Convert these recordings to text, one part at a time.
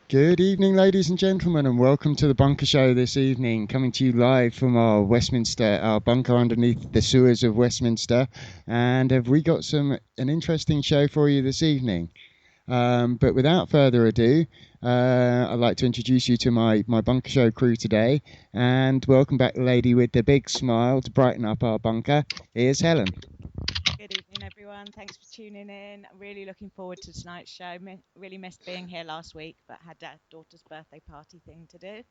Good evening, ladies and gentlemen, and welcome to the Bunker Show this evening. Coming to you live from our bunker underneath the sewers of Westminster. And have we got an interesting show for you this evening? But without further ado, I'd like to introduce you to my Bunker Show crew today. And welcome back, the lady with the big smile to brighten up our bunker. Here's Helen. Good evening, everyone. Thanks for tuning in. I'm really looking forward to tonight's show. Really missed being here last week, but had a daughter's birthday party thing to do.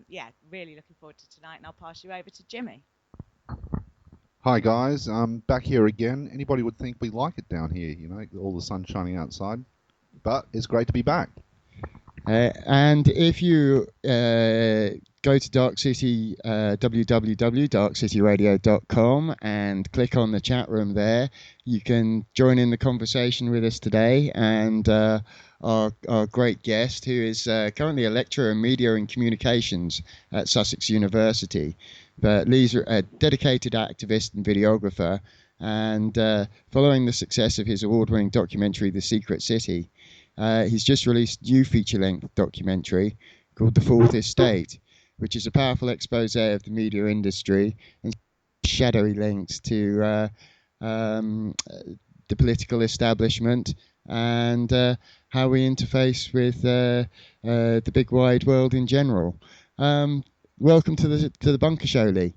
Yeah, really looking forward to tonight, and I'll pass you over to Jimmy. Hi guys, I'm back here again. Anybody would think we like it down here, all the sun shining outside, but it's great to be back. And if you go to Dark City, www.darkcityradio.com, and click on the chat room there, you can join in the conversation with us today. And our great guest, who is currently a lecturer in media and communications at Sussex University, but Lee's a dedicated activist and videographer. And following the success of his award-winning documentary, The Secret City, he's just released a new feature-length documentary called The Fourth Estate, which is a powerful expose of the media industry and shadowy links to the political establishment and how we interface with the big wide world in general. Welcome to the Bunker Show, Lee.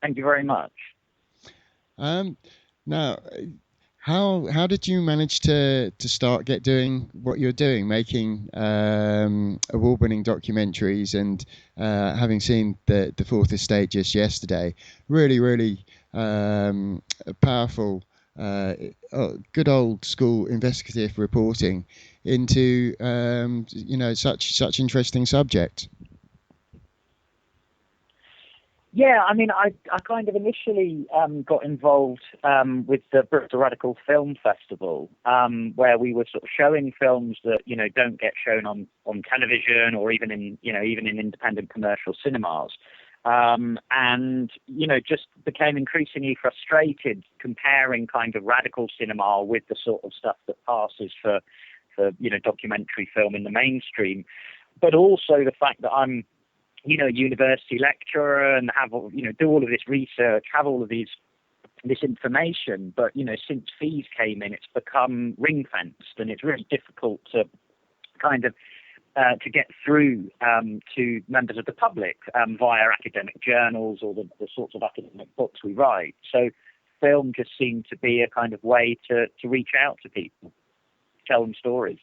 Thank you very much. Now, how did you manage to start doing what you're doing, making award-winning documentaries, and having seen the Fourth Estate just yesterday, really powerful, good old school investigative reporting into such interesting subjects. Yeah, I mean, I kind of initially got involved with the Bristol Radical Film Festival, where we were sort of showing films that don't get shown on television or even in independent commercial cinemas, and just became increasingly frustrated comparing kind of radical cinema with the sort of stuff that passes for documentary film in the mainstream, but also the fact that I'm university lecturer and have do all of this research, have all of this information, but since fees came in, it's become ring fenced, and it's really difficult to kind of to get through to members of the public via academic journals or the sorts of academic books we write. So film just seemed to be a kind of way to reach out to people, tell them stories.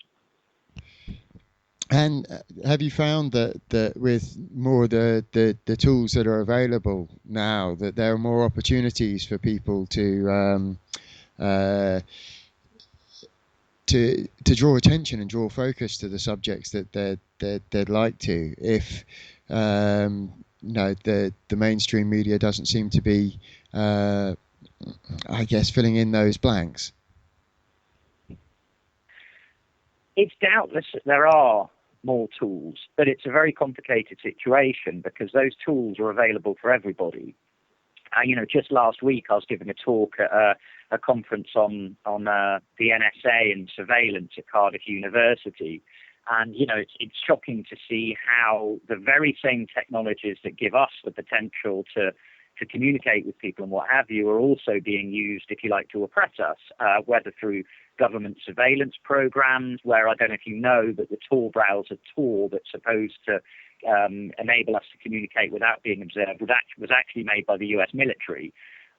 And have you found that with more of the tools that are available now, that there are more opportunities for people to draw attention and draw focus to the subjects that they'd like to, if the mainstream media doesn't seem to be, I guess, filling in those blanks? It's doubtless that there are more tools, but it's a very complicated situation because those tools are available for everybody. Just last week I was giving a talk at a conference on the NSA and surveillance at Cardiff University, and it's shocking to see how the very same technologies that give us the potential to communicate with people and what have you are also being used, if you like, to oppress us, whether through government surveillance programs, where I don't know if you know, but the Tor browser Tor that's supposed to enable us to communicate without being observed was actually made by the US military.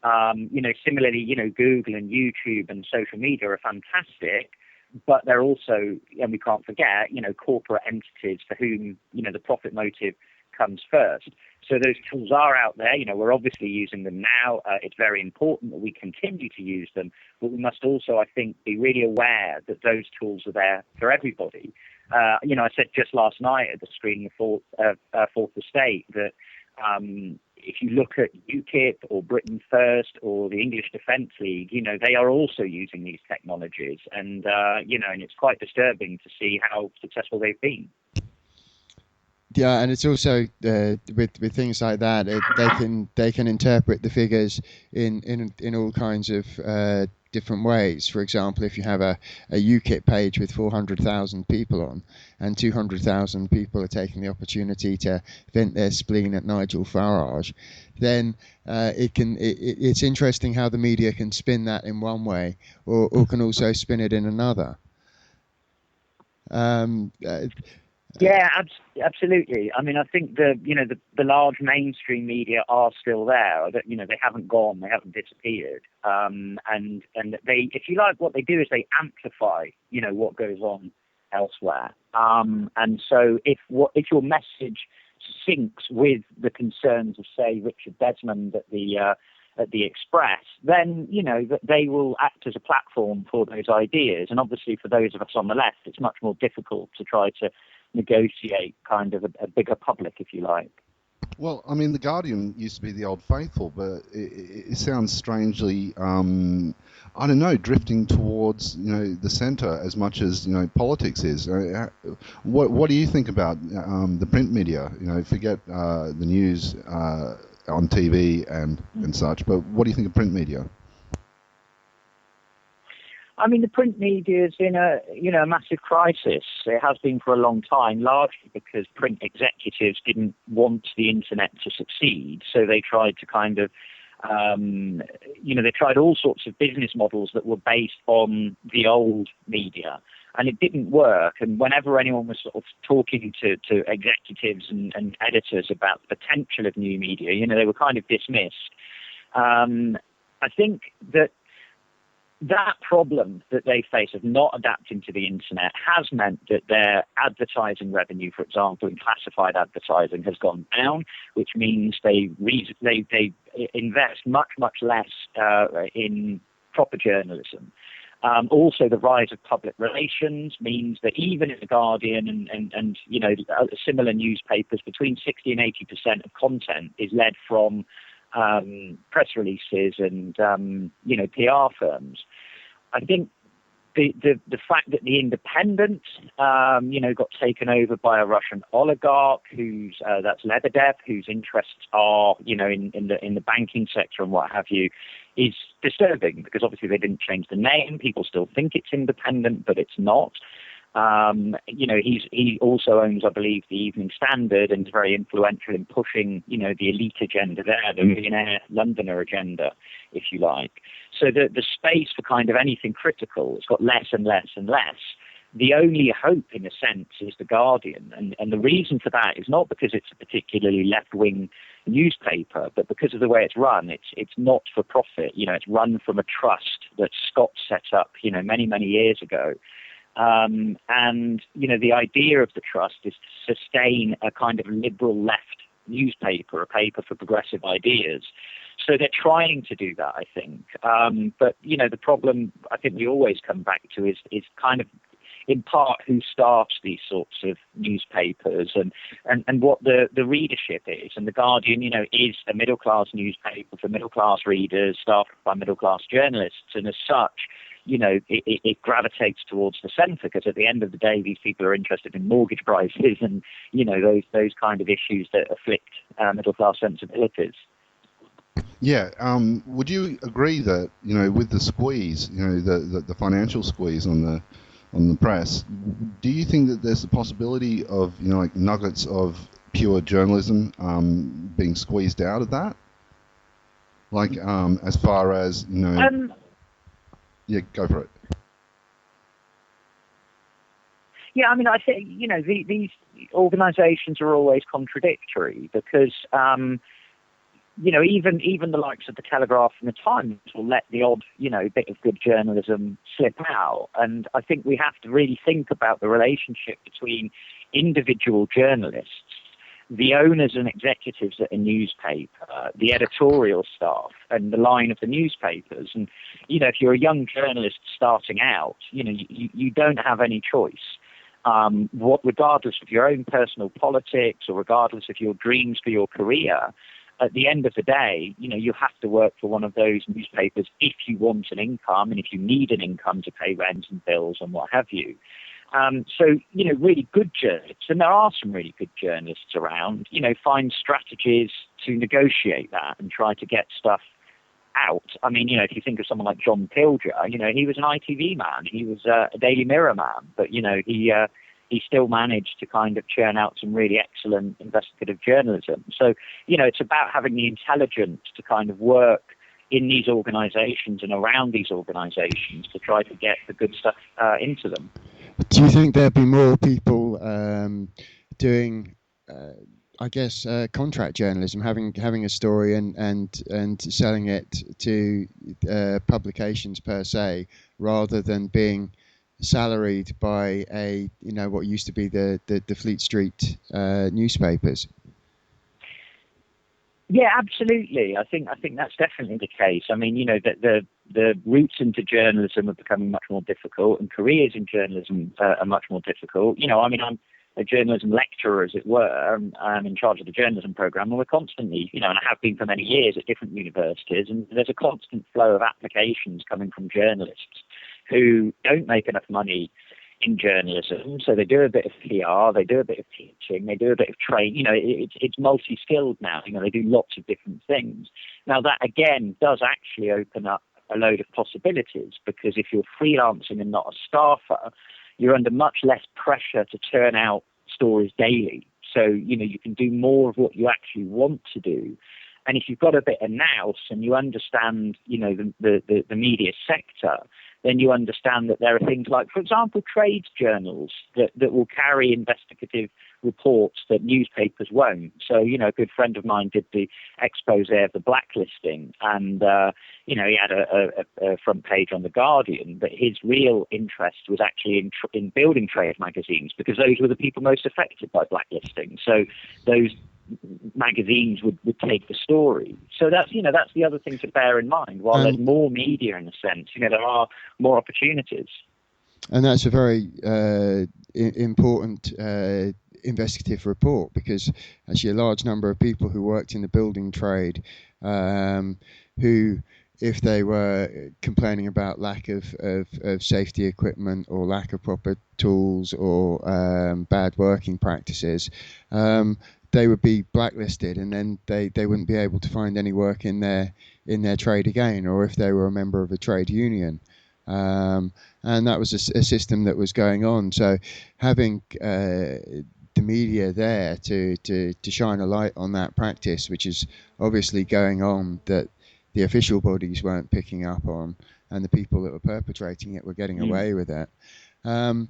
Similarly, Google and YouTube and social media are fantastic, but they're also, and we can't forget, corporate entities for whom, the profit motive comes first. So those tools are out there. We're obviously using them now. It's very important that we continue to use them, but we must also, I think, be really aware that those tools are there for everybody. I said just last night at the screening of Fourth Estate that if you look at UKIP or Britain First or the English Defence League, they are also using these technologies, and and it's quite disturbing to see how successful they've been. Yeah, and it's also with things like that, they can interpret the figures in all kinds of different ways. For example, if you have a UKIP page with 400,000 people on, and 200,000 people are taking the opportunity to vent their spleen at Nigel Farage, then it's interesting how the media can spin that in one way, or can also spin it in another. Um, uh, Yeah, absolutely. I mean, I think the large mainstream media are still there. That they haven't gone, they haven't disappeared. And they, if you like, what they do is they amplify what goes on elsewhere. And so if your message syncs with the concerns of, say, Richard Desmond at the Express, then that they will act as a platform for those ideas. And obviously, for those of us on the left, it's much more difficult to try to negotiate kind of a bigger public, if you like. Well, I mean, The Guardian used to be the old faithful, but it sounds strangely, I don't know, drifting towards the centre as much as politics is. What do you think about the print media? Forget the news on TV and such, but what do you think of print media? I mean, the print media is in a massive crisis. It has been for a long time, largely because print executives didn't want the internet to succeed, so they tried to kind of, they tried all sorts of business models that were based on the old media, and it didn't work. And whenever anyone was sort of talking to executives and editors about the potential of new media, they were kind of dismissed. I think that problem that they face of not adapting to the internet has meant that their advertising revenue, for example, in classified advertising, has gone down, which means they invest much less in proper journalism. Also, the rise of public relations means that even in the Guardian and similar newspapers, between 60 and 80% of content is led from press releases and PR firms. I think the fact that the Independent got taken over by a Russian oligarch that's Lebedev, whose interests are in the banking sector and what have you, is disturbing, because obviously they didn't change the name. People still think it's independent, but it's not. He also owns, I believe, the Evening Standard, and is very influential in pushing, the elite agenda there, the millionaire Londoner agenda, if you like. So the space for kind of anything critical has got less and less and less. The only hope, in a sense, is The Guardian. And the reason for that is not because it's a particularly left-wing newspaper, but because of the way it's run. It's not for profit. It's run from a trust that Scott set up, many years ago. And the idea of the trust is to sustain a kind of liberal left newspaper, a paper for progressive ideas. So they're trying to do that, I think. But the problem I think we always come back to is kind of, in part, who starts these sorts of newspapers and what the readership is. And The Guardian, is a middle-class newspaper for middle-class readers, staffed by middle-class journalists. And as such, it gravitates towards the centre, because at the end of the day, these people are interested in mortgage prices and, those kind of issues that afflict middle-class sensibilities. Yeah. Would you agree that with the squeeze, the financial squeeze on the press, do you think that there's a possibility of like nuggets of pure journalism being squeezed out of that? Like as far as yeah, go for it. Yeah, I mean, I think these organisations are always contradictory, because even the likes of the Telegraph and the Times will let the odd bit of good journalism slip out. And I think we have to really think about the relationship between individual journalists, the owners and executives at a newspaper, the editorial staff, and the line of the newspapers. And if you're a young journalist starting out, you don't have any choice. Regardless of your own personal politics, or regardless of your dreams for your career, at the end of the day, you have to work for one of those newspapers if you want an income, and if you need an income to pay rent and bills and what have you. So, really good journalists, and there are some really good journalists around, find strategies to negotiate that and try to get stuff out. I mean, if you think of someone like John Pilger, he was an ITV man, he was a Daily Mirror man, but, he still managed to kind of churn out some really excellent investigative journalism. So, it's about having the intelligence to kind of work in these organizations and around these organizations to try to get the good stuff into them. Do you think there'd be more people doing, contract journalism, having a story and selling it to publications per se, rather than being salaried by what used to be the Fleet Street newspapers? Yeah, absolutely. I think that's definitely the case. I mean, the routes into journalism are becoming much more difficult, and careers in journalism are much more difficult. I'm a journalism lecturer, as it were. I'm in charge of the journalism program, and we're constantly, and I have been for many years at different universities, and there's a constant flow of applications coming from journalists who don't make enough money in journalism, so they do a bit of PR, they do a bit of teaching, they do a bit of training. It's multi-skilled now. They do lots of different things. Now that again does actually open up a load of possibilities, because if you're freelancing and not a staffer, you're under much less pressure to churn out stories daily. So you can do more of what you actually want to do. And if you've got a bit of nous and you understand, the media sector, then you understand that there are things like, for example, trade journals that will carry investigative reports that newspapers won't. So, a good friend of mine did the expose of the blacklisting, and, he had a front page on The Guardian, but his real interest was actually in building trade magazines, because those were the people most affected by blacklisting. So those magazines would take the story. So that's the other thing to bear in mind. While there's more media in a sense, there are more opportunities. And that's a very important investigative report, because actually a large number of people who worked in the building trade, who, if they were complaining about lack of safety equipment or lack of proper tools or bad working practices, they would be blacklisted, and then they wouldn't be able to find any work in their trade again, or if they were a member of a trade union. And that was a system that was going on. So having the media there to shine a light on that practice, which is obviously going on, that the official bodies weren't picking up on, and the people that were perpetrating it were getting away with it. And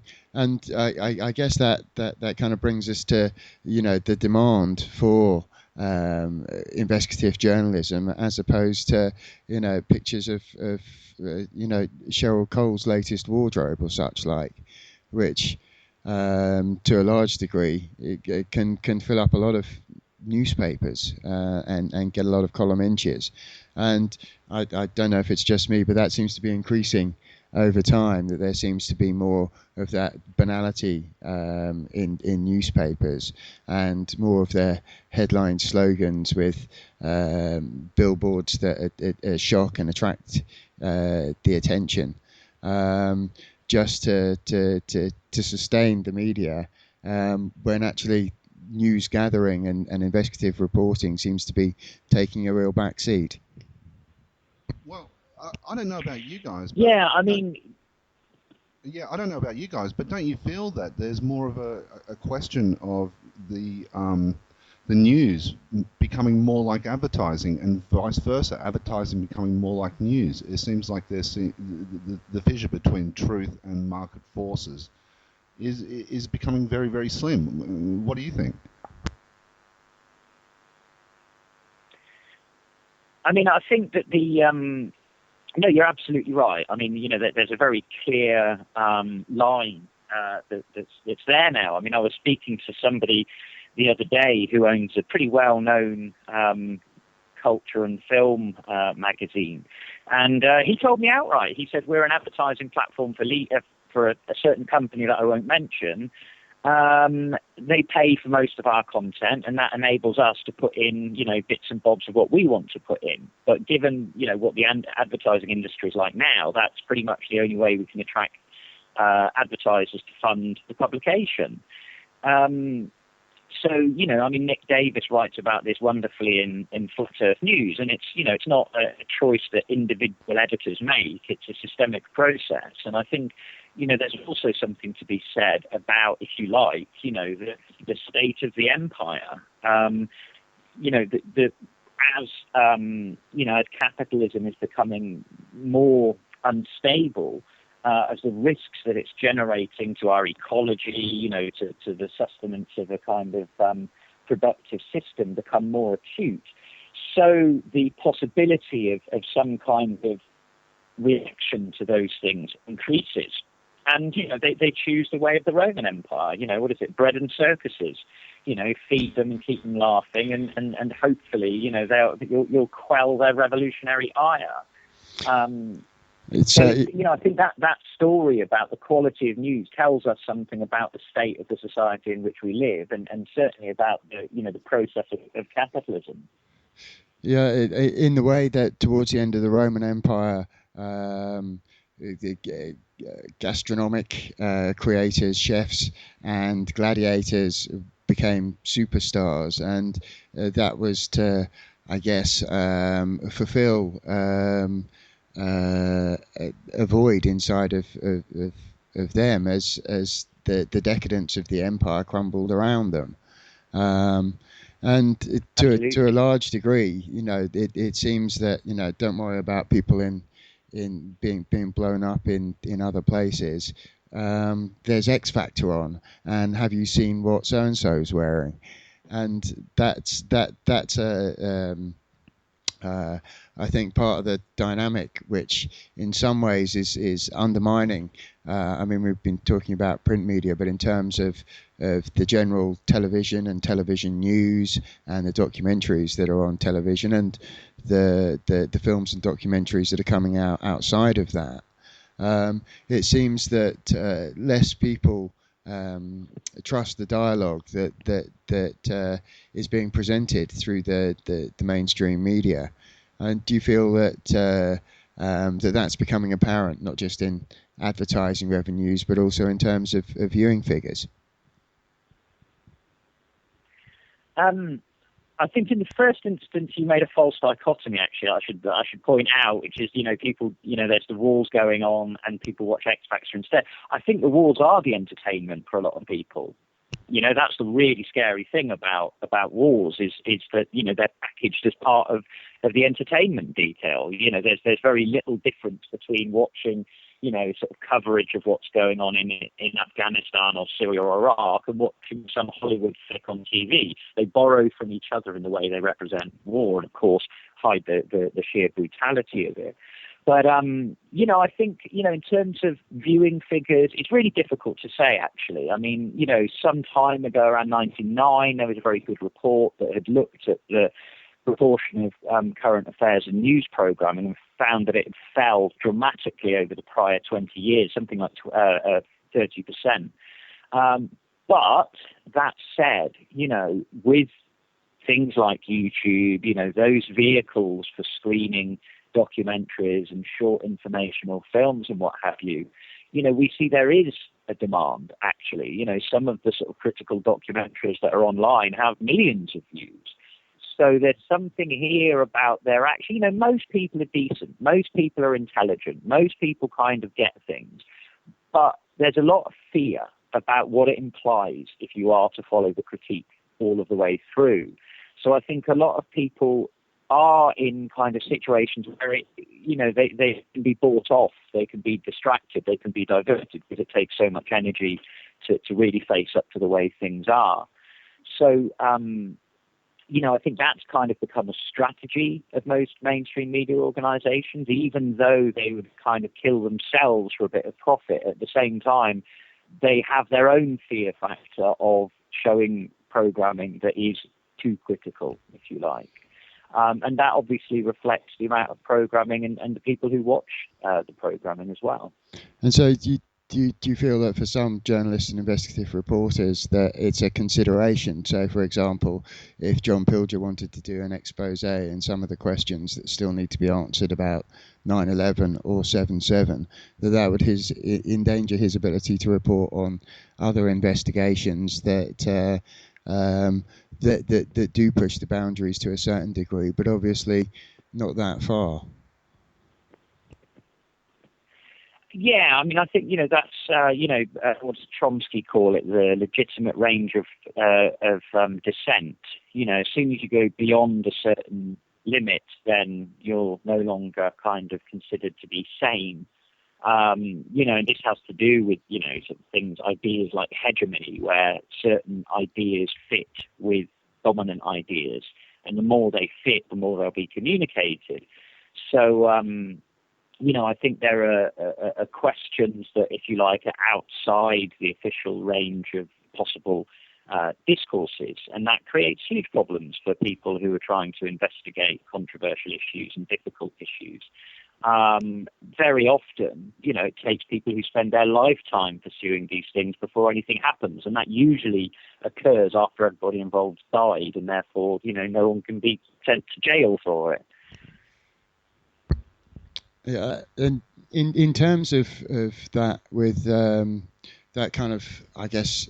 I guess that kind of brings us to the demand for investigative journalism, as opposed to pictures of Cheryl Cole's latest wardrobe or such like, which to a large degree it can fill up a lot of newspapers and get a lot of column inches. And I don't know if it's just me, but that seems to be increasing over time, that there seems to be more of that banality in newspapers, and more of their headline slogans with billboards that shock and attract the attention, just to sustain the media, when actually news gathering and investigative reporting seems to be taking a real back seat. Well, I don't know about you guys. But Yeah, I mean... I don't know about you guys, but don't you feel that there's more of a question of the news becoming more like advertising, and vice versa, advertising becoming more like news? It seems like there's the fissure between truth and market forces is becoming very, very slim. What do you think? I mean, I think that no, you're absolutely right. I mean, there's a very clear line that's there now. I mean, I was speaking to somebody the other day who owns a pretty well-known culture and film magazine, and he told me outright. He said, we're an advertising platform for a certain company that I won't mention. They pay for most of our content, and that enables us to put in, bits and bobs of what we want to put in. But given, what the advertising industry is like now, that's pretty much the only way we can attract advertisers to fund the publication. So, I mean, Nick Davis writes about this wonderfully in Flat Earth News, and it's not a choice that individual editors make. It's a systemic process. And I think, there's also something to be said about, if you like, the state of the empire. As capitalism is becoming more unstable, as the risks that it's generating to our ecology, to the sustenance of a kind of productive system become more acute. So the possibility of some kind of reaction to those things increases. And, they choose the way of the Roman Empire. What is it? Bread and circuses. Feed them and keep them laughing, and hopefully, you'll quell their revolutionary ire. I think that story about the quality of news tells us something about the state of the society in which we live, and certainly about the process of capitalism. Yeah, in the way that towards the end of the Roman Empire, the gastronomic creators, chefs, and gladiators became superstars, and that was to, I guess, fulfill a void inside of them as the decadence of the empire crumbled around them. And to a large degree, it seems that, don't worry about people in being blown up in other places. There's X Factor on, and have you seen what so and so's wearing? And that's I think part of the dynamic, which in some ways is undermining. I mean, we've been talking about print media, but in terms of the general television and television news and the documentaries that are on television and the films and documentaries that are coming out outside of that, it seems that less people trust the dialogue that is being presented through the mainstream media. And do you feel that that's becoming apparent, not just in advertising revenues, but also in terms of viewing figures? I think in the first instance you made a false dichotomy. Actually, I should point out, which is people there's the wars going on and people watch X Factor instead. I think the wars are the entertainment for a lot of people. That's the really scary thing about wars is that they're packaged as part of the entertainment detail. There's very little difference between watching sort of coverage of what's going on in Afghanistan or Syria or Iraq and watching some Hollywood flick on TV. They borrow from each other in the way they represent war and, of course, hide the sheer brutality of it. But, I think, in terms of viewing figures, it's really difficult to say, actually. I mean, some time ago, around 1999, there was a very good report that had looked at the proportion of current affairs and news programming and found that it fell dramatically over the prior 20 years, something like 30%. But that said, with things like YouTube, those vehicles for screening documentaries and short informational films and what have you, we see there is a demand, actually. Some of the sort of critical documentaries that are online have millions of views. So there's something here about their actually, most people are decent. Most people are intelligent. Most people kind of get things. But there's a lot of fear about what it implies if you are to follow the critique all of the way through. So I think a lot of people are in kind of situations where they can be bought off, they can be distracted, they can be diverted because it takes so much energy to really face up to the way things are. So, I think that's kind of become a strategy of most mainstream media organizations, even though they would kind of kill themselves for a bit of profit. At the same time, they have their own fear factor of showing programming that is too critical, if you like. And that obviously reflects the amount of programming and the people who watch the programming as well. And so do you feel that for some journalists and investigative reporters that it's a consideration? So, for example, if John Pilger wanted to do an expose in some of the questions that still need to be answered about 9/11 or 7/7, that would endanger his ability to report on other investigations that that do push the boundaries to a certain degree, but obviously not that far. Yeah, I mean, I think that's what does Chomsky call it? The legitimate range of dissent. As soon as you go beyond a certain limit, then you're no longer kind of considered to be sane. And this has to do with sort of things, ideas like hegemony, where certain ideas fit with dominant ideas, and the more they fit, the more they'll be communicated. So. I think there are questions that, if you like, are outside the official range of possible discourses, and that creates huge problems for people who are trying to investigate controversial issues and difficult issues. Very often, it takes people who spend their lifetime pursuing these things before anything happens, and that usually occurs after everybody involved's died, and therefore, no one can be sent to jail for it. Yeah, and in terms of that, with that kind of, I guess,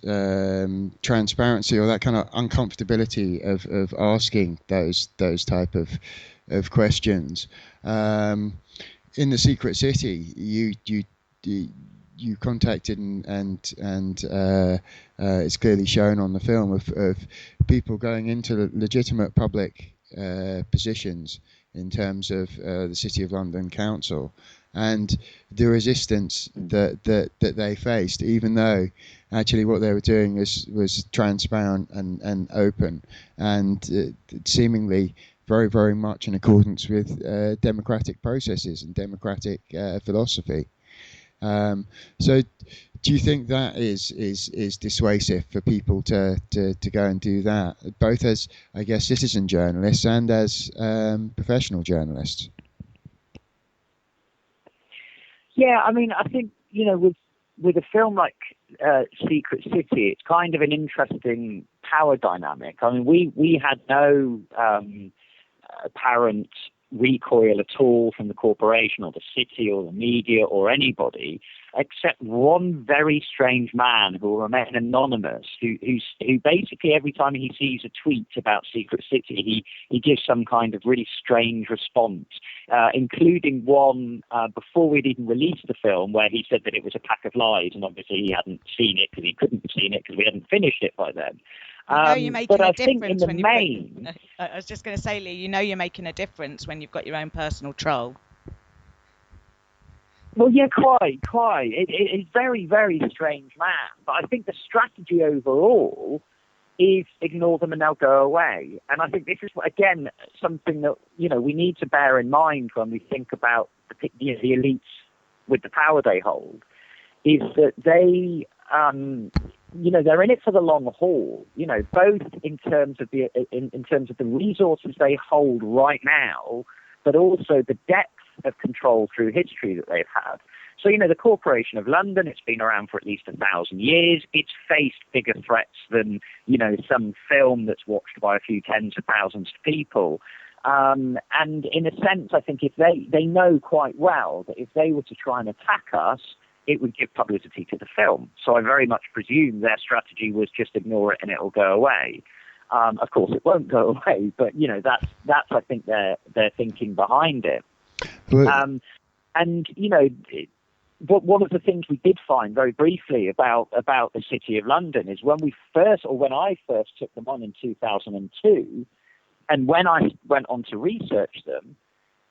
transparency, or that kind of uncomfortability of asking those type of questions, in the Secret City, you contacted and it's clearly shown on the film of people going into legitimate public positions in terms of the City of London Council, and the resistance that they faced, even though actually what they were doing was transparent and open, and seemingly very, very much in accordance with democratic processes and democratic philosophy. So do you think that is dissuasive for people to go and do that, both as, I guess, citizen journalists and as professional journalists? Yeah, I mean, I think, with a film like Secret City, it's kind of an interesting power dynamic. I mean, we had no apparent recoil at all from the corporation or the city or the media or anybody, except one very strange man who will remain anonymous, who basically every time he sees a tweet about Secret City, he gives some kind of really strange response, including one before we'd even released the film, where he said that it was a pack of lies, and obviously he hadn't seen it because he couldn't have seen it because we hadn't finished it by then. You're making but a I think in difference the when main... I was just going to say, Lee, you're making a difference when you've got your own personal troll. Well, yeah, quite. It's very, very strange man. But I think the strategy overall is ignore them and they'll go away. And I think this is, again, something that, we need to bear in mind when we think about the elites with the power they hold, is that they... they're in it for the long haul, both in terms of the resources they hold right now, but also the depth of control through history that they've had. So, the Corporation of London, it's been around for at least 1,000 years. It's faced bigger threats than, some film that's watched by a few tens of thousands of people. And in a sense, I think if they know quite well that if they were to try and attack us, it would give publicity to the film. So I very much presume their strategy was just ignore it and it'll go away. Of course, it won't go away, but that's I think their thinking behind it. But one of the things we did find very briefly about the City of London is when I first took them on in 2002, and when I went on to research them,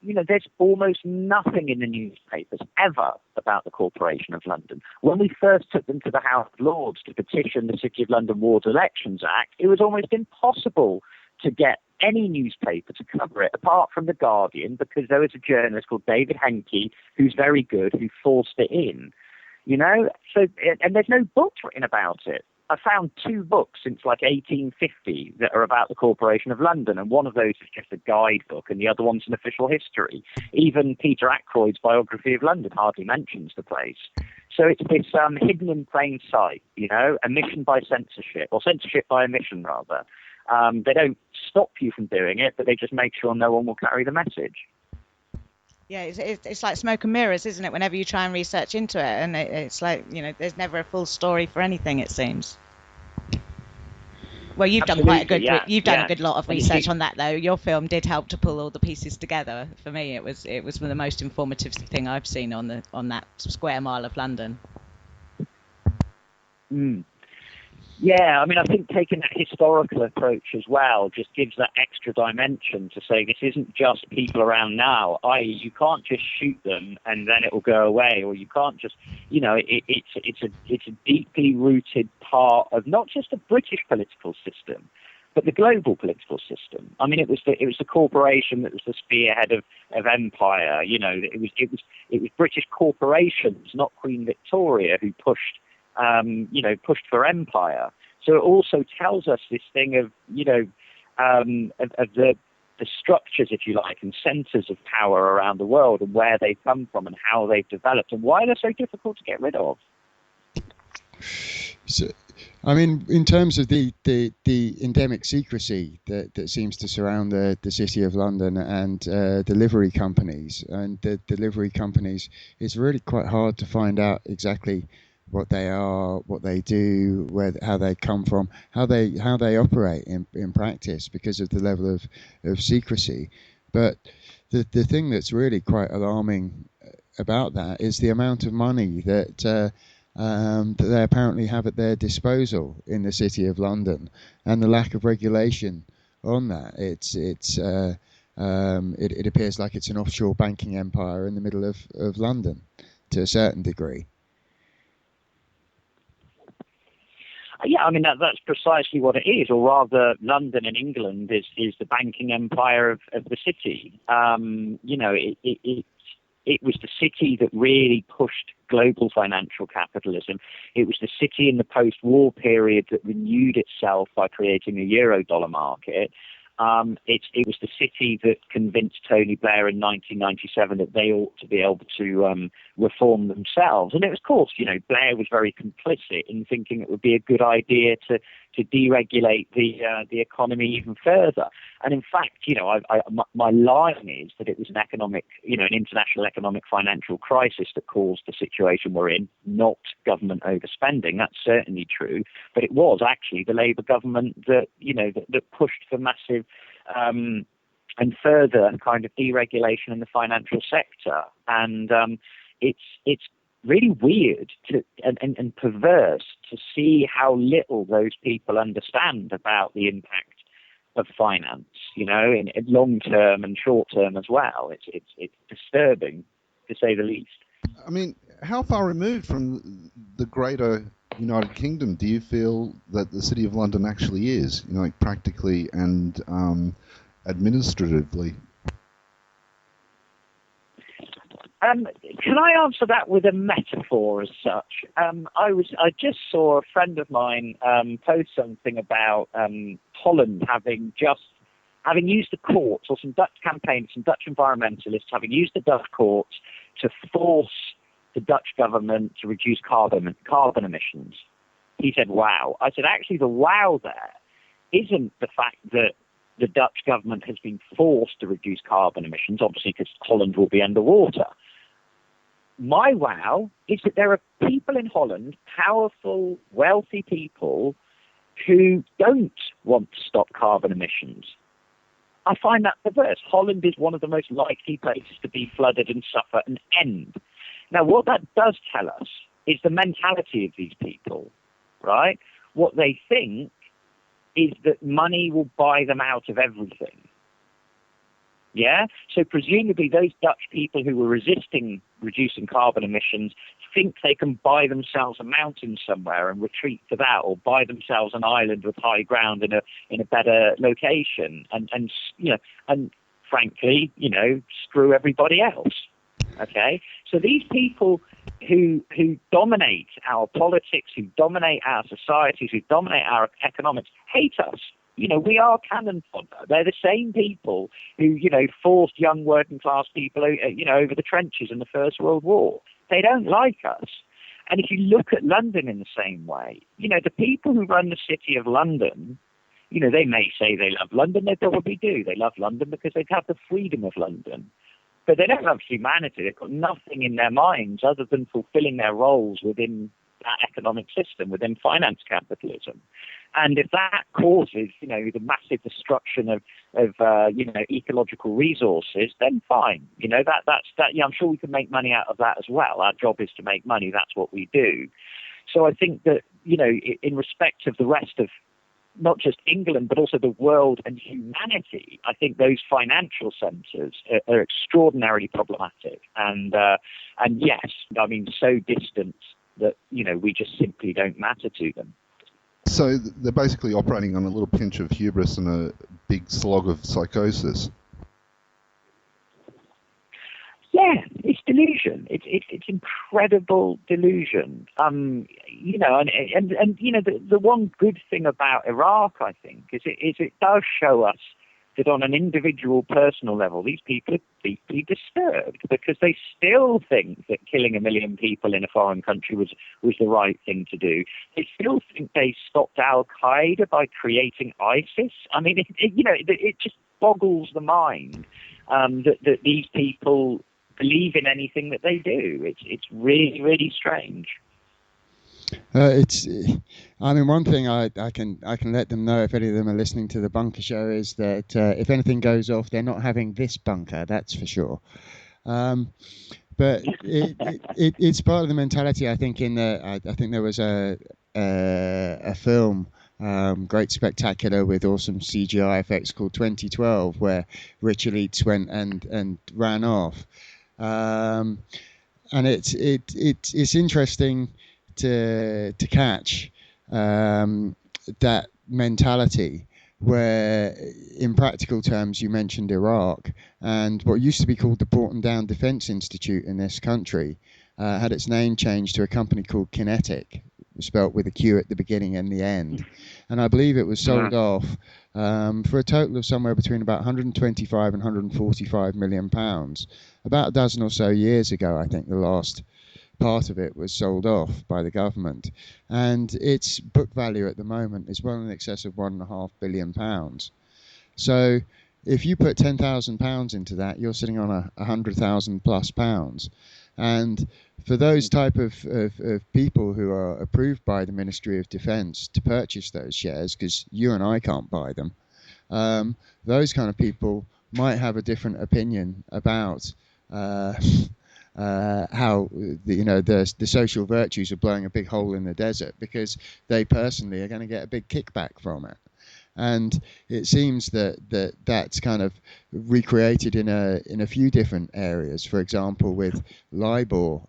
there's almost nothing in the newspapers ever about the Corporation of London. When we first took them to the House of Lords to petition the City of London Wards Elections Act, it was almost impossible to get any newspaper to cover it, apart from The Guardian, because there was a journalist called David Henke, who's very good, who forced it in. So, and there's no books written about it. I found 2 books since 1850 that are about the Corporation of London, and one of those is just a guidebook, and the other one's an official history. Even Peter Ackroyd's biography of London hardly mentions the place. So it's this hidden in plain sight, omission by censorship, or censorship by omission, rather. They don't stop you from doing it, but they just make sure no one will carry the message. Yeah, it's like smoke and mirrors, isn't it? Whenever you try and research into it, and it's like, there's never a full story for anything, it seems. Well, you've done quite a good you've done a good lot of research on that, though. Your film did help to pull all the pieces together. For me, it was the most informative thing I've seen on that square mile of London. Yeah, I mean, I think taking that historical approach as well just gives that extra dimension to say this isn't just people around now, i.e. you can't just shoot them and then it will go away, or you can't just, it's a deeply rooted part of not just the British political system, but the global political system. I mean, it was the corporation that was the spearhead of empire. It was British corporations, not Queen Victoria, who pushed for empire. So it also tells us this thing of the structures, if you like, and centres of power around the world, and where they've come from and how they've developed and why they're so difficult to get rid of. So, I mean, in terms of the endemic secrecy that seems to surround the City of London and delivery companies, it's really quite hard to find out exactly what they are, what they do, how they come from, how they operate in practice because of the level of secrecy. But the thing that's really quite alarming about that is the amount of money that they apparently have at their disposal in the City of London, and the lack of regulation on that. It appears like it's an offshore banking empire in the middle of London to a certain degree. Yeah, I mean, that's precisely what it is, or rather, London in England is the banking empire of the city. It was the city that really pushed global financial capitalism. It was the city in the post-war period that renewed itself by creating a euro-dollar market. It was the city that convinced Tony Blair in 1997 that they ought to be able to reform themselves. And it was, of course, Blair was very complicit in thinking it would be a good idea to deregulate the economy even further. And in fact, my line is that it was an international economic financial crisis that caused the situation we're in, not government overspending. That's certainly true, but it was actually the Labour government that pushed for massive and further kind of deregulation in the financial sector. And it's really weird and perverse to see how little those people understand about the impact of finance, in long term and short term as well. It's disturbing, to say the least. I mean, how far removed from the greater United Kingdom do you feel that the City of London actually is, practically and administratively? Can I answer that with a metaphor as such? I just saw a friend of mine post something about Holland having used the courts, or some Dutch campaigners, some Dutch environmentalists having used the Dutch courts to force the Dutch government to reduce carbon emissions. He said, wow. I said, actually, the wow there isn't the fact that the Dutch government has been forced to reduce carbon emissions, obviously because Holland will be underwater. My wow is that there are people in Holland, powerful, wealthy people, who don't want to stop carbon emissions. I find that perverse. Holland is one of the most likely places to be flooded and suffer an end. Now, what that does tell us is the mentality of these people, right? What they think is that money will buy them out of everything. Yeah? So presumably those Dutch people who were resisting reducing carbon emissions think they can buy themselves a mountain somewhere and retreat to that, or buy themselves an island with high ground in a better location, and frankly, screw everybody else. Okay? So these people who dominate our politics, who dominate our societies, who dominate our economics, hate us. We are cannon fodder. They're the same people who, forced young working class people, over the trenches in the First World War. They don't like us. And if you look at London in the same way, the people who run the City of London, they may say they love London. They probably do. They love London because they have the freedom of London. but they don't have humanity. They've got nothing in their minds other than fulfilling their roles within that economic system, within finance capitalism. And if that causes, the massive destruction of ecological resources, then fine. I'm sure we can make money out of that as well. Our job is to make money. That's what we do. So I think that, in respect of the rest of not just England, but also the world and humanity, I think those financial centres are extraordinarily problematic. And yes, so distant that, we just simply don't matter to them. So they're basically operating on a little pinch of hubris and a big slog of psychosis. Yeah, it's delusion. It's incredible delusion. The one good thing about Iraq, I think, is it does show us that on an individual personal level, these people are deeply disturbed because they still think that killing 1 million people in a foreign country was the right thing to do. They still think they stopped Al-Qaeda by creating ISIS. I mean, it just boggles the mind that these people believe in anything that they do. It's really, really strange. One thing I can let them know if any of them are listening to the Bunker Show is that if anything goes off, they're not having this bunker. That's for sure. But it's part of the mentality. I think I think there was a film, great spectacular with awesome CGI effects called 2012, where rich elites went and ran off. And it's interesting to catch that mentality where, in practical terms, you mentioned Iraq, and what used to be called the Broughton Down Defence Institute in this country had its name changed to a company called Kinetic, spelt with a Q at the beginning and the end. And I believe it was sold off for a total of somewhere between about 125 and 145 million pounds. About a dozen or so years ago, I think the last part of it was sold off by the government, and its book value at the moment is well in excess of £1.5 billion. So if you put £10,000 into that, you're sitting on £100,000+. And for those type of people who are approved by the Ministry of Defence to purchase those shares, because you and I can't buy them, those kind of people might have a different opinion about how the social virtues of blowing a big hole in the desert, because they personally are going to get a big kickback from it. And it seems that's kind of recreated in a few different areas. For example, with LIBOR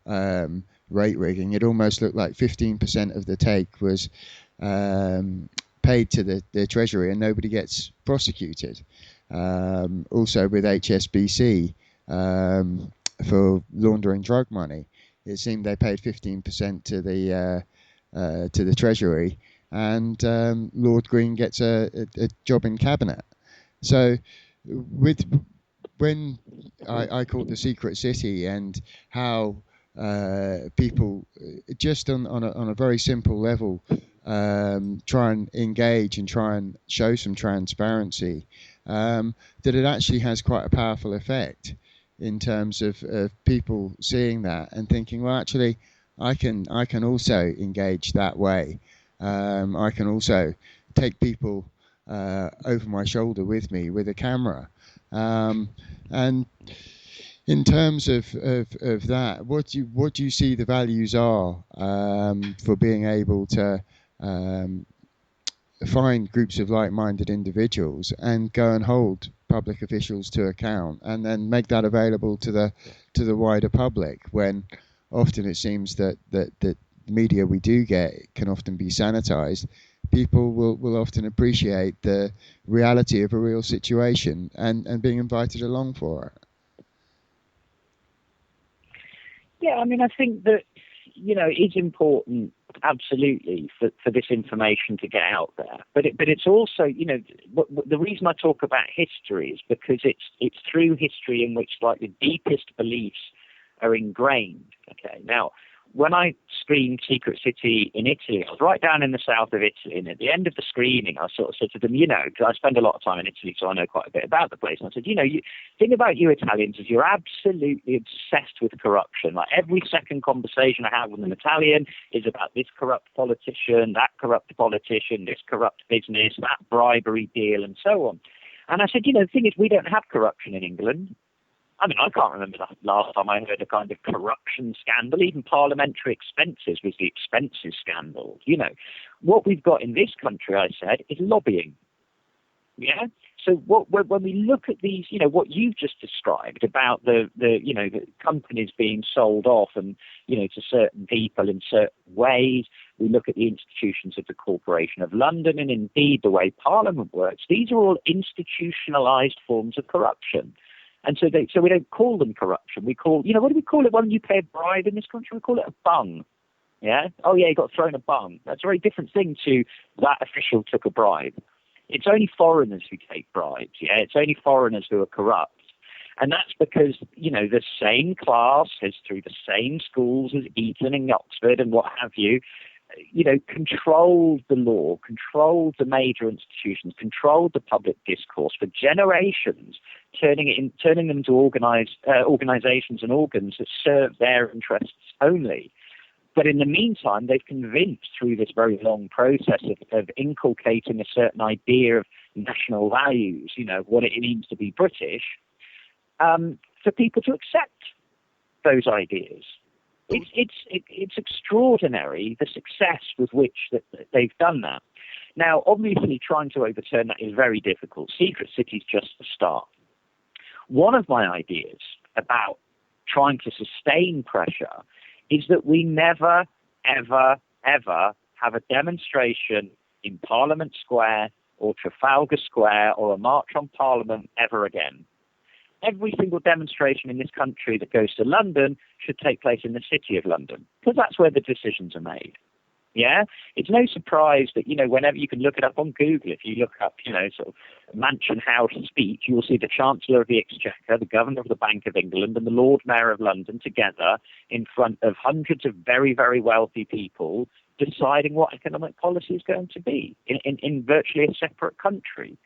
rate rigging, it almost looked like 15% of the take was paid to the Treasury and nobody gets prosecuted. Also with HSBC, for laundering drug money, it seemed they paid 15% to the Treasury, and Lord Green gets a job in cabinet. So when I called the Secret City and how people just on a very simple level try and engage and try and show some transparency, that it actually has quite a powerful effect in terms of people seeing that and thinking, well, actually, I can also engage that way. I can also take people over my shoulder with me with a camera. And in terms of that, what do you see the values are for being able to find groups of like-minded individuals and go and hold public officials to account, and then make that available to the wider public, when often it seems that the media we do get can often be sanitized? People will often appreciate the reality of a real situation and being invited along for it. Yeah, I think that, it's important, absolutely, for this information to get out there. But it's also, the reason I talk about history is because it's through history in which, like, the deepest beliefs are ingrained. Okay, now, when I screened Secret City in Italy, I was right down in the south of Italy, and at the end of the screening, I sort of said to them, because I spend a lot of time in Italy, so I know quite a bit about the place, and I said, thing about you Italians is you're absolutely obsessed with corruption. Like every second conversation I have with an Italian is about this corrupt politician, that corrupt politician, this corrupt business, that bribery deal, and so on. And I said, the thing is, we don't have corruption in England. I mean, I can't remember the last time I heard a kind of corruption scandal. Even parliamentary expenses was the expenses scandal. What we've got in this country, I said, is lobbying. Yeah. So when we look at these, what you've just described about the companies being sold off and, to certain people in certain ways, we look at the institutions of the Corporation of London and indeed the way Parliament works. These are all institutionalized forms of corruption. And so we don't call them corruption. We call, what do we call it when you pay a bribe in this country? We call it a bung. Yeah. Oh yeah, he got thrown a bung. That's a very different thing to that official took a bribe. It's only foreigners who take bribes. Yeah. It's only foreigners who are corrupt. And that's because, the same class has through the same schools as Eton and Oxford and what have you, controlled the law, controlled the major institutions, controlled the public discourse for generations, turning them to organizations and organs that serve their interests only. But in the meantime, they've convinced through this very long process of inculcating a certain idea of national values, what it means to be British, for people to accept those ideas. It's extraordinary the success with which that they've done that. Now, obviously, trying to overturn that is very difficult. Secret City is just the start. One of my ideas about trying to sustain pressure is that we never, ever, ever have a demonstration in Parliament Square or Trafalgar Square or a march on Parliament ever again. Every single demonstration in this country that goes to London should take place in the City of London, because that's where the decisions are made. Yeah, it's no surprise that, whenever you can look it up on Google, if you look up, sort of Mansion House speech, you will see the Chancellor of the Exchequer, the Governor of the Bank of England, and the Lord Mayor of London together in front of hundreds of very, very wealthy people deciding what economic policy is going to be in virtually a separate country.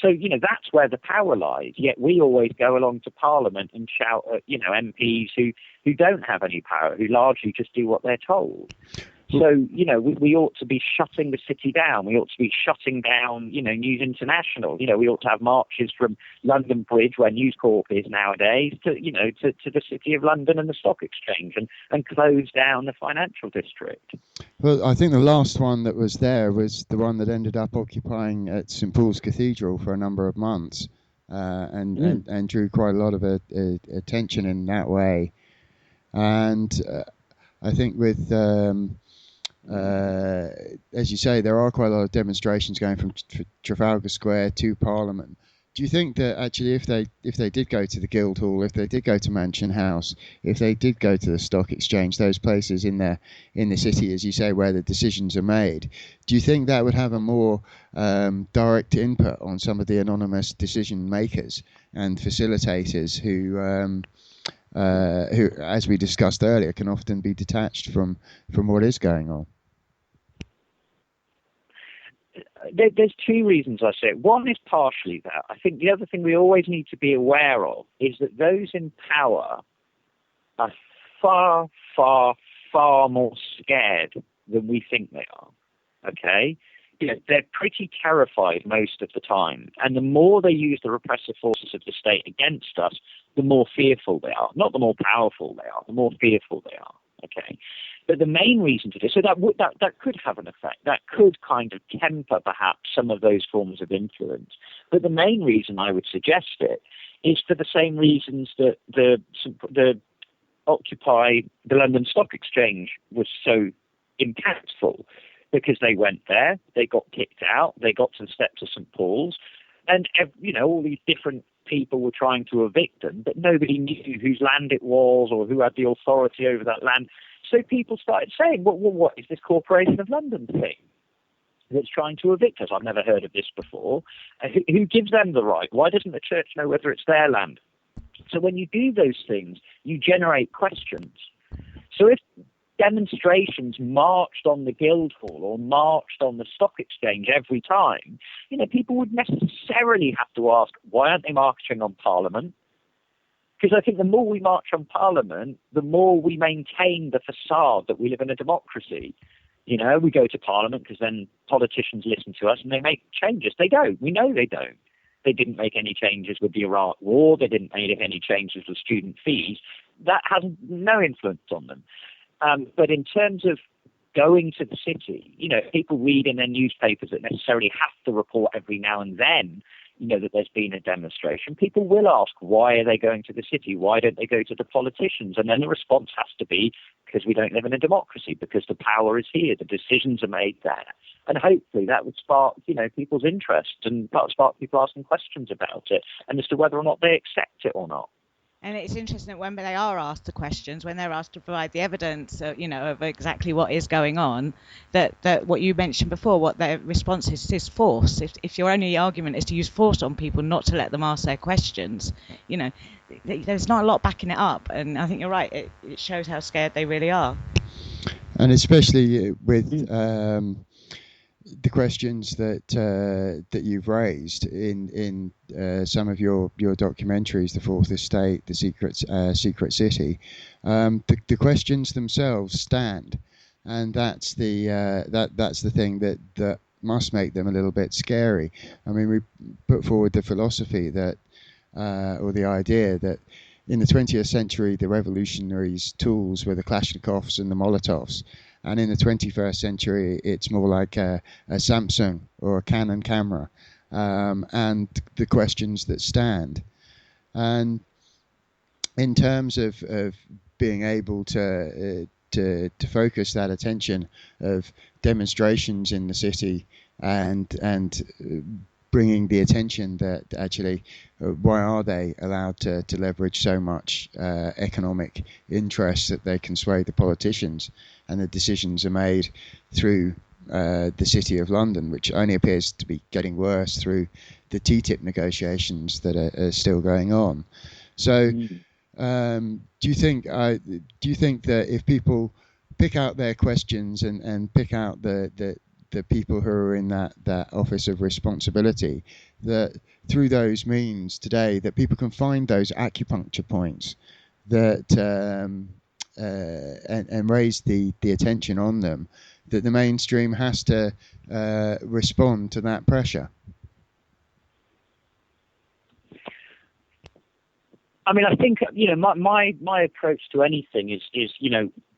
So, that's where the power lies. Yet we always go along to Parliament and shout at, MPs who don't have any power, who largely just do what they're told. So, we ought to be shutting the city down. We ought to be shutting down, News International. We ought to have marches from London Bridge, where News Corp is nowadays, to the City of London and the Stock Exchange and close down the financial district. Well, I think the last one that was there was the one that ended up occupying at St Paul's Cathedral for a number of months and drew quite a lot of attention in that way. And I think with... as you say, there are quite a lot of demonstrations going from Trafalgar Square to Parliament. Do you think that actually, if they did go to the Guildhall, if they did go to Mansion House, if they did go to the Stock Exchange, those places in the city, as you say, where the decisions are made, do you think that would have a more direct input on some of the anonymous decision makers and facilitators who, as we discussed earlier, can often be detached from what is going on? There's two reasons I say it. One is partially that. I think the other thing we always need to be aware of is that those in power are far, far, far more scared than we think they are. Okay? They're pretty terrified most of the time. And the more they use the repressive forces of the state against us, the more fearful they are. Not the more powerful they are, the more fearful they are. Okay? But the main reason to do so that could have an effect. That could kind of temper perhaps some of those forms of influence. But the main reason I would suggest it is for the same reasons that the Occupy the London Stock Exchange was so impactful, because they went there, they got kicked out, they got to the steps of St Paul's, and all these different people were trying to evict them, but nobody knew whose land it was or who had the authority over that land. So people started saying, well, what is this Corporation of London thing that's trying to evict us? I've never heard of this before. Who gives them the right? Why doesn't the church know whether it's their land? So when you do those things, you generate questions. So if demonstrations marched on the Guildhall or marched on the stock exchange every time, people would necessarily have to ask, why aren't they marching on Parliament? Because I think the more we march on Parliament, the more we maintain the facade that we live in a democracy. We go to Parliament because then politicians listen to us and they make changes. They don't. We know they don't. They didn't make any changes with the Iraq War. They didn't make any changes with student fees. That has no influence on them. But in terms of going to the city, people read in their newspapers that necessarily have to report every now and then, that there's been a demonstration. People will ask, why are they going to the city? Why don't they go to the politicians? And then the response has to be, because we don't live in a democracy, because the power is here, the decisions are made there. And hopefully that would spark, people's interest and spark people asking questions about it and as to whether or not they accept it or not. And it's interesting that when they are asked the questions, when they're asked to provide the evidence, of exactly what is going on, that what you mentioned before, what their response is force. If your only argument is to use force on people, not to let them ask their questions, there's not a lot backing it up. And I think you're right. It shows how scared they really are. And especially with the questions that you've raised in some of your documentaries, The Fourth Estate, The Secret City, the questions themselves stand, and that's the thing that must make them a little bit scary. I mean, we put forward the philosophy that, or the idea that, in the 20th century, the revolutionaries' tools were the Kalashnikovs and the Molotovs. And in the 21st century, it's more like a Samsung or a Canon camera, and the questions that stand. And in terms of being able to focus that attention of demonstrations in the city and bringing the attention that actually, why are they allowed to leverage so much economic interest that they can sway the politicians, and the decisions are made through the City of London, which only appears to be getting worse through the TTIP negotiations that are still going on. So, do you think that if people pick out their questions and pick out the people who are in that office of responsibility, that through those means today, that people can find those acupuncture points that and raise the attention on them, that the mainstream has to respond to that pressure? I mean, I think, my approach to anything is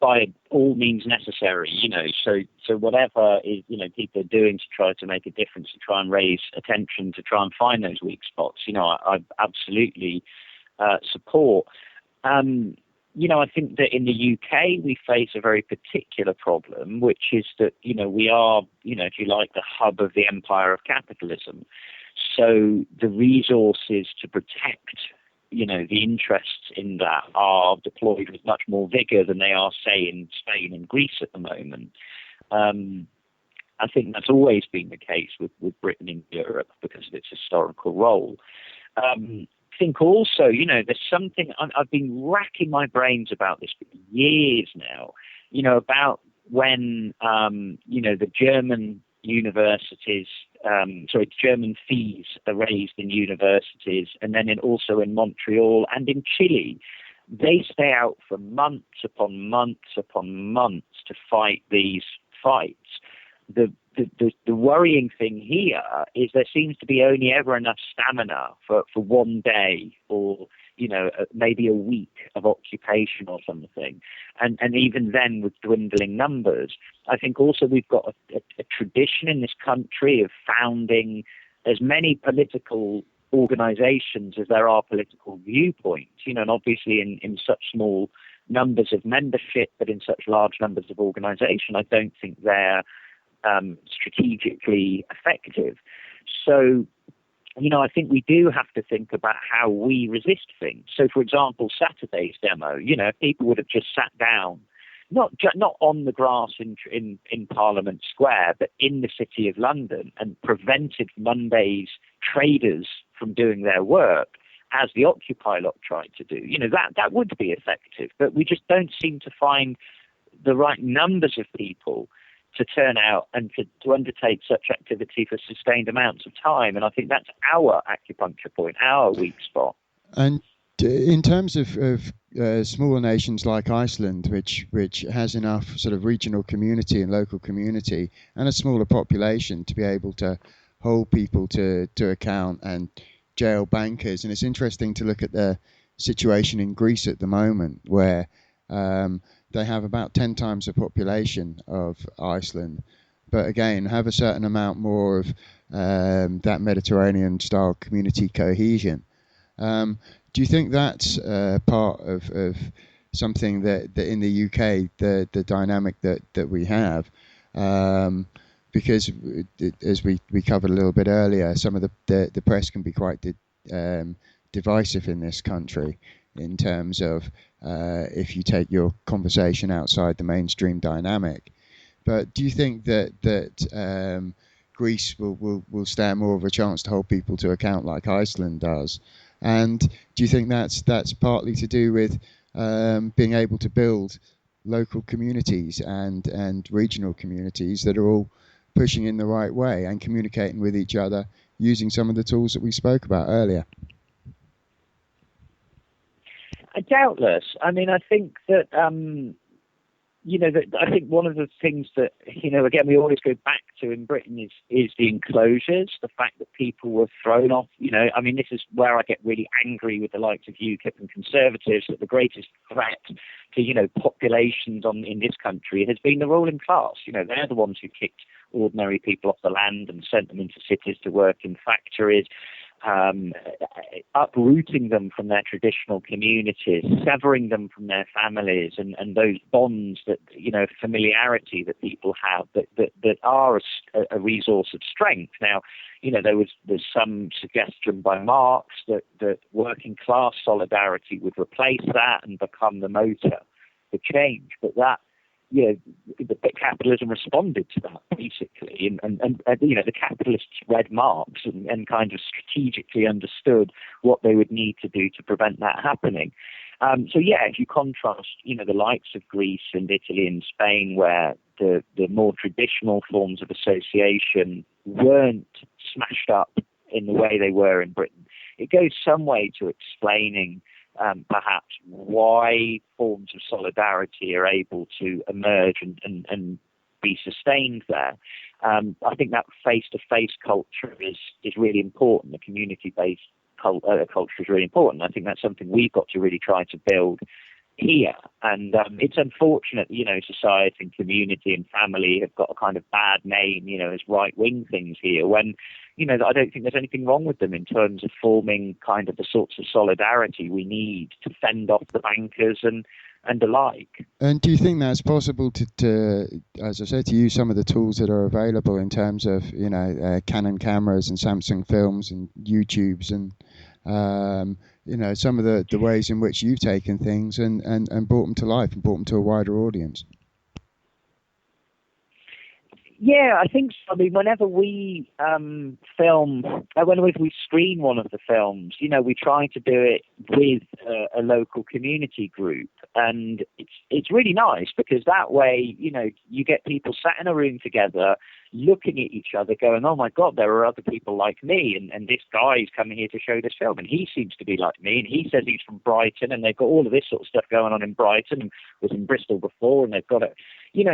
by all means necessary, so whatever is, people are doing to try to make a difference, to try and raise attention, to try and find those weak spots, I absolutely support. I think that in the UK we face a very particular problem, which is that, we are, if you like, the hub of the empire of capitalism. So the resources to protect the interests in that are deployed with much more vigor than they are, say, in Spain and Greece at the moment. I think that's always been the case with Britain in Europe because of its historical role. I think also, there's something, I've been racking my brains about this for years now, about when, the German universities, German fees are raised in universities, and then also in Montreal and in Chile. They stay out for months upon months upon months to fight these fights. The worrying thing here is there seems to be only ever enough stamina for one day or, maybe a week of occupation or something. And even then with dwindling numbers. I think also we've got a tradition in this country of founding as many political organizations as there are political viewpoints, and obviously in such small numbers of membership, but in such large numbers of organization, I don't think they're strategically effective. So, I think we do have to think about how we resist things. So, for example, Saturday's demo, people would have just sat down, not on the grass in Parliament Square, but in the City of London, and prevented Monday's traders from doing their work, as the Occupy lot tried to do. That would be effective, but we just don't seem to find the right numbers of people to turn out and to undertake such activity for sustained amounts of time. And I think that's our acupuncture point, our weak spot. And in terms of smaller nations like Iceland, which has enough sort of regional community and local community and a smaller population to be able to hold people to account and jail bankers. And it's interesting to look at the situation in Greece at the moment, where they have about 10 times the population of Iceland, but again have a certain amount more of that Mediterranean style community cohesion. Do you think that's part of something that in the UK, the dynamic that we have? Because as we covered a little bit earlier, some of the press can be quite divisive in this country in terms of if you take your conversation outside the mainstream dynamic. But do you think that Greece will stand more of a chance to hold people to account like Iceland does? And do you think that's partly to do with being able to build local communities and regional communities that are all pushing in the right way and communicating with each other using some of the tools that we spoke about earlier? Doubtless. I mean, I think that I think one of the things that, again, we always go back to in Britain is the enclosures, the fact that people were thrown off. I mean, this is where I get really angry with the likes of UKIP and Conservatives, that the greatest threat to, populations in this country has been the ruling class. They're the ones who kicked ordinary people off the land and sent them into cities to work in factories. Uprooting them from their traditional communities, severing them from their families and those bonds that, familiarity that people have that are a resource of strength. Now, there's some suggestion by Marx that working class solidarity would replace that and become the motor for change. But that, the capitalism responded to that basically, and the capitalists read Marx and kind of strategically understood what they would need to do to prevent that happening. If you contrast, the likes of Greece and Italy and Spain, where the more traditional forms of association weren't smashed up in the way they were in Britain, it goes some way to explaining perhaps why forms of solidarity are able to emerge and be sustained there. I think that face-to-face culture is really important. The community-based culture is really important. I think that's something we've got to really try to build here. And it's unfortunate, society and community and family have got a kind of bad name, as right-wing things here, when, I don't think there's anything wrong with them in terms of forming kind of the sorts of solidarity we need to fend off the bankers and the like. And do you think that's possible to, as I said, to use some of the tools that are available in terms of, Canon cameras and Samsung films and YouTubes and, some of the ways in which you've taken things and brought them to life and brought them to a wider audience? Yeah, I think so. I mean, whenever we whenever we screen one of the films, we try to do it with a local community group, and it's really nice because that way, you get people sat in a room together, looking at each other, going, "Oh my God, there are other people like me, and this guy's coming here to show this film, and he seems to be like me, and he says he's from Brighton, and they've got all of this sort of stuff going on in Brighton, and was in Bristol before, and they've got it."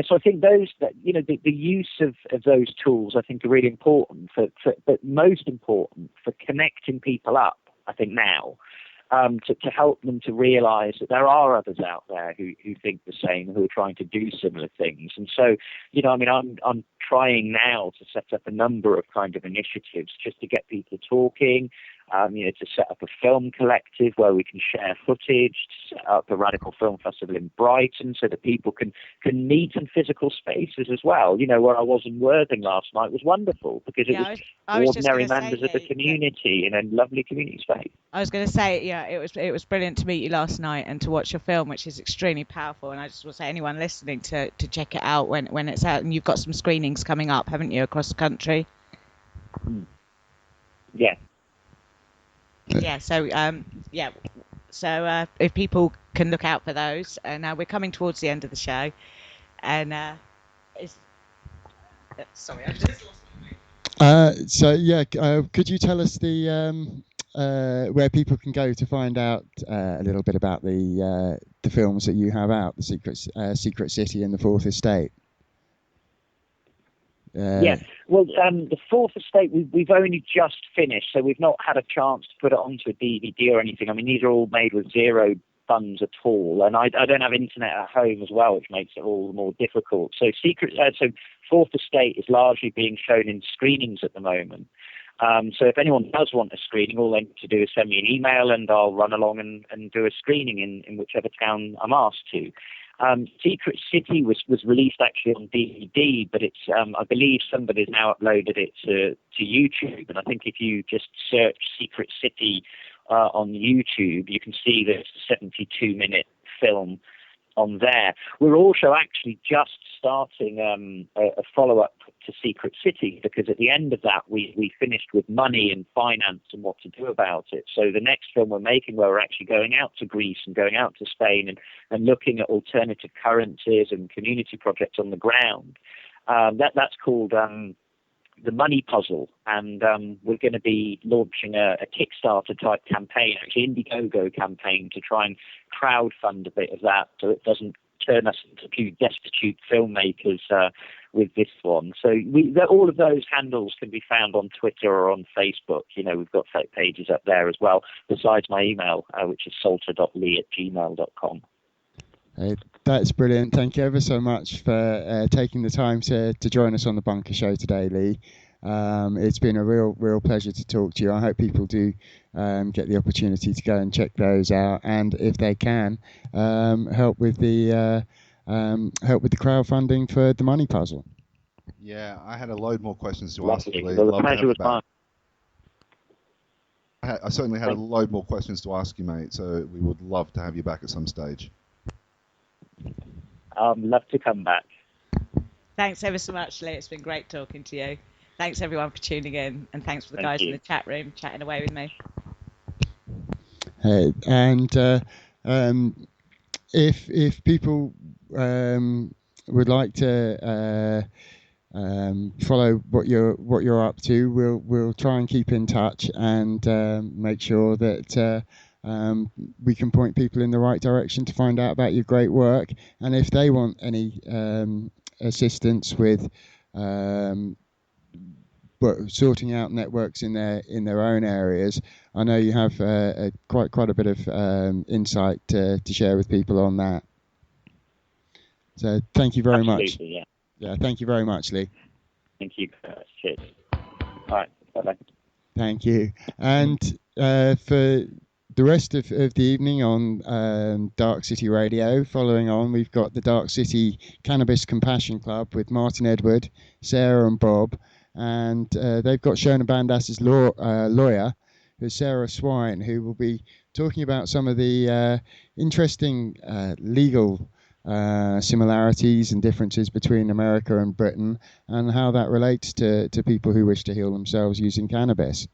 So I think the use of those tools, I think, are really important but most important for connecting people up, I think now, to help them to realize that there are others out there who think the same, who are trying to do similar things. And so, I'm trying now to set up a number of kind of initiatives just to get people talking, to set up a film collective where we can share footage, to set up a radical film festival in Brighton so that people can meet in physical spaces as well. Where I was in Worthing last night was wonderful because it was ordinary members of the community in a lovely community space. I was going to say, it was brilliant to meet you last night and to watch your film, which is extremely powerful. And I just will say, anyone listening to check it out when it's out. And you've got some screenings coming up, haven't you, across the country? Yeah. Yeah. So So if people can look out for those. Now we're coming towards the end of the show. And it's sorry, I've just lost could you tell us where people can go to find out a little bit about the films that you have out, the Secret City and the Fourth Estate? Yes. Well, the Fourth Estate we've only just finished, so we've not had a chance to put it onto a DVD or anything. I mean, these are all made with zero funds at all, and I don't have internet at home as well, which makes it all the more difficult. So Fourth Estate is largely being shown in screenings at the moment. So if anyone does want a screening, all they need to do is send me an email, and I'll run along and do a screening in whichever town I'm asked to. Secret City was released actually on DVD, but it's I believe somebody's now uploaded it to YouTube, and I think if you just search Secret City on YouTube, you can see that it's a 72-minute film on there. We're also actually just starting a follow-up to Secret City, because at the end of that we finished with money and finance and what to do about it. So the next film we're making, where we're actually going out to Greece and going out to Spain and looking at alternative currencies and community projects on the ground, that's called The Money Puzzle, and we're going to be launching a Kickstarter type campaign, actually Indiegogo campaign, to try and crowdfund a bit of that, so it doesn't turn us into two destitute filmmakers with this one. So all of those handles can be found on Twitter or on Facebook. You know, we've got pages up there as well, besides my email, which is salter.lee@gmail.com. That's brilliant. Thank you ever so much for taking the time to join us on the Bunker Show today, Lee. It's been a real pleasure to talk to you. I hope people do get the opportunity to go and check those out, and if they can, help with the crowdfunding for The Money Puzzle. Yeah, I had a load more questions to ask you, Lee. Well, the pleasure was mine. I certainly had a load more questions to ask you, mate, so we would love to have you back at some stage. Love to come back. Thanks ever so much, Lee. It's been great talking to you. Thanks everyone for tuning in, and thanks for the guys in the chat room chatting away with me. If people would like to follow what you're up to, we'll try and keep in touch and make sure that we can point people in the right direction to find out about your great work. And if they want any assistance with sorting out networks in their own areas, I know you have quite a bit of insight to share with people on that. So thank you very much. Yeah. Yeah, thank you very much, Lee. Thank you. Cheers. All right. Bye-bye. Thank you. And for the rest of the evening on Dark City Radio, following on, we've got the Dark City Cannabis Compassion Club with Martin Edward, Sarah and Bob, and they've got Shona Bandas's lawyer, who's Sarah Swine, who will be talking about some of the interesting legal similarities and differences between America and Britain, and how that relates to people who wish to heal themselves using cannabis.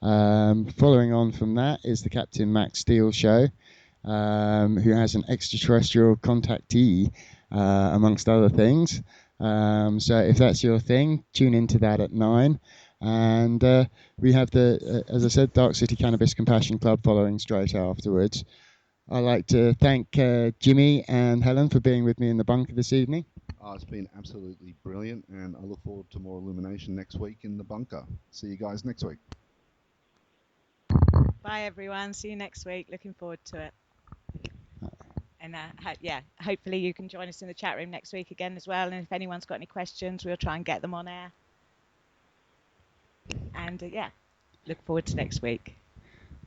Following on from that is the Captain Max Steele show, who has an extraterrestrial contactee, amongst other things. So if that's your thing, tune into that at 9. And we have as I said, Dark City Cannabis Compassion Club following straight afterwards. I'd like to thank Jimmy and Helen for being with me in the bunker this evening. It's been absolutely brilliant, and I look forward to more illumination next week in the bunker. See you guys next week. Bye everyone. See you next week. Looking forward to it. And hopefully you can join us in the chat room next week again as well. And if anyone's got any questions, we'll try and get them on air. And look forward to next week.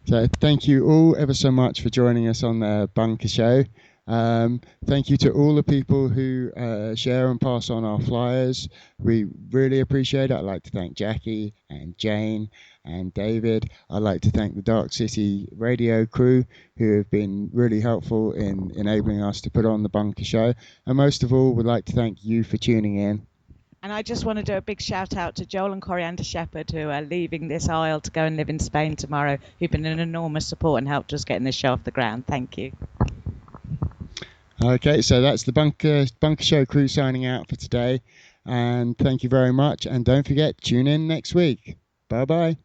So thank you all ever so much for joining us on the Bunker Show. Thank you to all the people who share and pass on our flyers. We really appreciate it. I'd like to thank Jackie and Jane and David. I'd like to thank the Dark City radio crew, who have been really helpful in enabling us to put on the Bunker Show. And most of all, we'd like to thank you for tuning in. And I just want to do a big shout out to Joel and Coriander Shepherd, who are leaving this isle to go and live in Spain tomorrow, who've been an enormous support and helped us getting this show off the ground. Thank you. Okay, so that's the Bunker Show crew signing out for today. And thank you very much. And don't forget, tune in next week. Bye-bye.